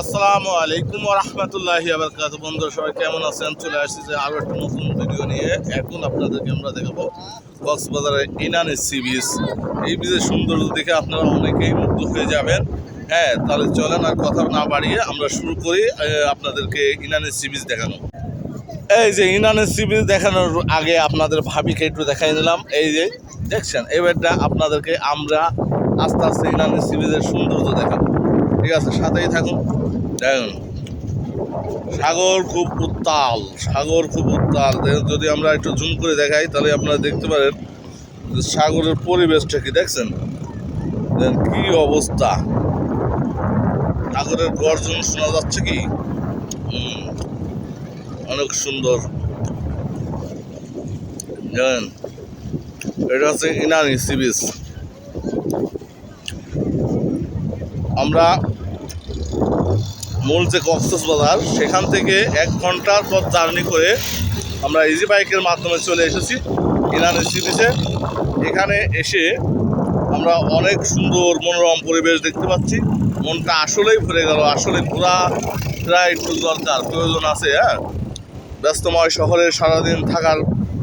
আসসালামু আলাইকুম ওয়া রাহমাতুল্লাহি ওয়া বারাকাতুহু। বন্ধুরা সবাই কেমন আছেন? চলে আসছি যে আরো একটা নতুন ভিডিও নিয়ে। এখন আপনাদেরকে আমরা দেখাবো কক্সবাজারের ইনানি সি বিচ। এই বিচের সৌন্দর্য দেখে আপনারা অনেকেই মুগ্ধ হয়ে যাবেন। হ্যাঁ, তাহলে চলেন আর কথা না বাড়িয়ে আমরা শুরু করি আপনাদেরকে ইনানি সি বিচ দেখানো। এই যে ইনানি সি বিচ দেখানোর আগে আপনাদের ভাবিকে একটু দেখাই নিলাম। এই যে দেখছেন, এবারটা আপনাদেরকে আমরা আস্তে আস্তে ইনানি সি বিচের সৌন্দর্য দেখাবো। ঠিক আছে, সাথেই থাকুন। দেখুন সাগর খুব উত্তাল, সাগর খুব উত্তাল। যদি আমরা একটু জুম করে দেখাই তাহলে আপনারা দেখতে পারেন সাগরের পরিবেশটা কি দেখছেন, কি অবস্থা। সাগরের গর্জন শোনা যাচ্ছে কি, অনেক সুন্দর। জানেন, এটা হচ্ছে ইনানি সি বিচ। আমরা মূল যে কক্সবাজার, সেখান থেকে 1 ঘন্টার পথ জার্নি করে আমরা ইজি বাইকের মাধ্যমে চলে এসেছি ইনানি সি বিচে। এখানে এসে আমরা অনেক সুন্দর মনোরম পরিবেশ দেখতে পাচ্ছি। মনটা আসলেই ভরে গেল। আসলে ঘোরাটা একটু দরকার, প্রয়োজন আছে। হ্যাঁ, ব্যস্তময় শহরে সারাদিন থাকার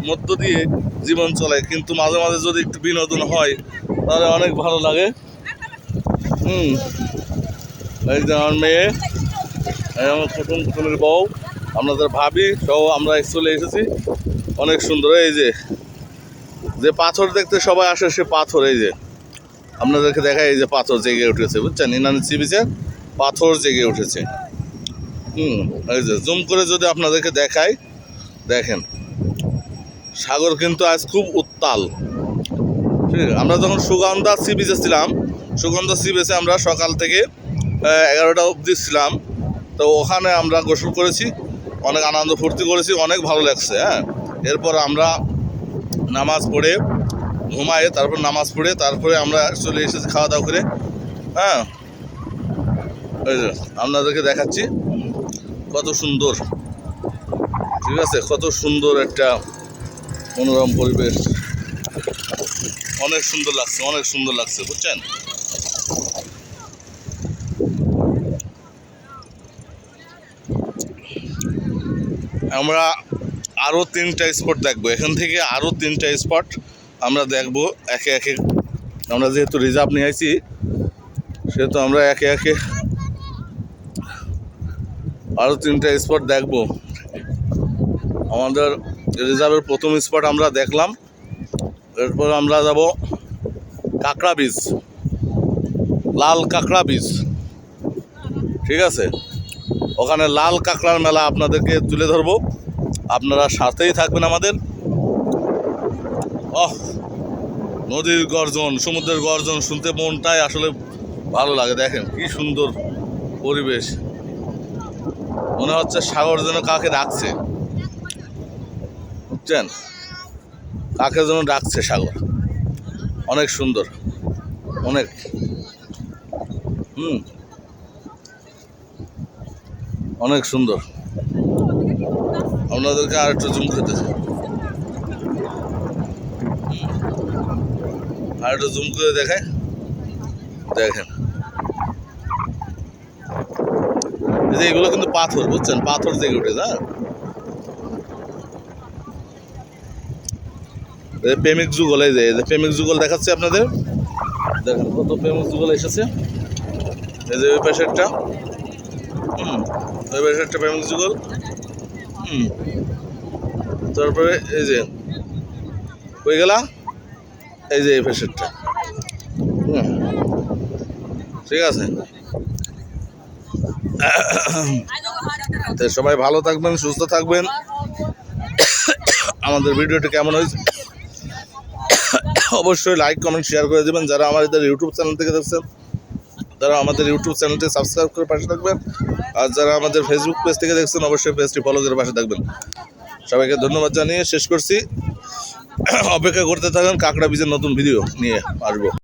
মধ্য দিয়ে জীবন চলে, কিন্তু মাঝে মাঝে যদি একটু বিনোদন হয় তাহলে অনেক ভালো লাগে। এই যে আমার মেয়ে, আমার কুটুমের বউ, আপনাদের ভাবি সহ আমরা চলে এসেছি। অনেক সুন্দর। এই যে পাথর দেখতে সবাই আসে, সে পাথর এই যে আপনাদেরকে দেখায়। এই যে পাথর জেগে উঠেছে, বুঝছেন, ইনানি সি বিচে পাথর জেগে উঠেছে। এই যে জুম করে যদি আপনাদেরকে দেখাই, দেখেন সাগর কিন্তু আজ খুব উত্তাল। ঠিক আছে, আমরা যখন সুগন্ধা সি বিচে ছিলাম, সুগন্ধা সি বিচে আমরা সকাল থেকে 11টা অবধি ছিলাম। তো ওখানে আমরা গোসল করেছি, অনেক আনন্দ ফুর্তি করেছি, অনেক ভালো লাগছে। হ্যাঁ, এরপর আমরা নামাজ পড়ে ঘুমায়ে, তারপর নামাজ পড়ে তারপরে আমরা চলে এসেছি খাওয়া দাওয়া করে। হ্যাঁ, ওই যে আপনাদেরকে দেখাচ্ছি কত সুন্দর। ঠিক আছে, কত সুন্দর একটা মনোরম পরিবেশ। অনেক সুন্দর লাগছে, অনেক সুন্দর লাগছে, বুঝছেন। আমরা আরও 3টা স্পট দেখবো। এখান থেকে আরও 3টা স্পট আমরা দেখবো একে একে। আমরা যেহেতু রিজার্ভ নিয়ে আসি, সেহেতু আমরা একে একে আরও 3টা স্পট দেখবো। আমাদের রিজার্ভের প্রথম স্পট আমরা দেখলাম। এরপর আমরা যাব কাঁকড়া বীচ, লাল কাঁকড়া বীচ। ঠিক আছে, ওখানে লাল কাঁকড়ার মেলা আপনাদেরকে তুলে ধরবো, আপনারা সাথেই থাকবেন আমাদের। নদীর গর্জন, সমুদ্রের গর্জন শুনতে মনটাই আসলে ভালো লাগে। দেখেন কি সুন্দর পরিবেশ, মনে হচ্ছে সাগর যেন কাকে ডাকছে, বুঝছেন, কাকে যেন ডাকছে সাগর। অনেক সুন্দর, অনেক। অনেক সুন্দর। আপনাদেরকে আর একটু জুম করতেছি, আর একটু জুম করে দেখায়। দেখেন এই যে এগুলো কিন্তু পাথর, বুঝছেন, পাথর জেগে উঠেছে। হ্যাঁ, প্রেমিক যুগল, এই যে প্রেমিক যুগল দেখাচ্ছে আপনাদের। দেখেন কত প্রেমিক যুগল এসেছে। এই যে ওই পাশে একটা, ওই পাশে একটা প্রেমিক যুগল। তারপরে এই যে হয়ে গেলা, এই যে এই পাশেরটা। ঠিক আছে, সবাই ভালো থাকবেন, সুস্থ থাকবেন। আমাদের ভিডিওটি কেমন হয়েছে অবশ্যই লাইক কমেন্ট শেয়ার করে দেবেন। যারা আমাদের ইউটিউব চ্যানেল থেকে দেখছেন, তারা আমাদের ইউটিউব চ্যানেলটি সাবস্ক্রাইব করে পাশে থাকবেন। আর যারা আমাদের ফেসবুক পেজ থেকে দেখছেন, অবশ্যই পেজটি ফলো করে পাশে থাকবেন। সবাইকে ধন্যবাদ জানিয়ে শেষ করছি। অপেক্ষা করতে থাকেন, কাঁকড়া বীচের নতুন ভিডিও নিয়ে আসবো।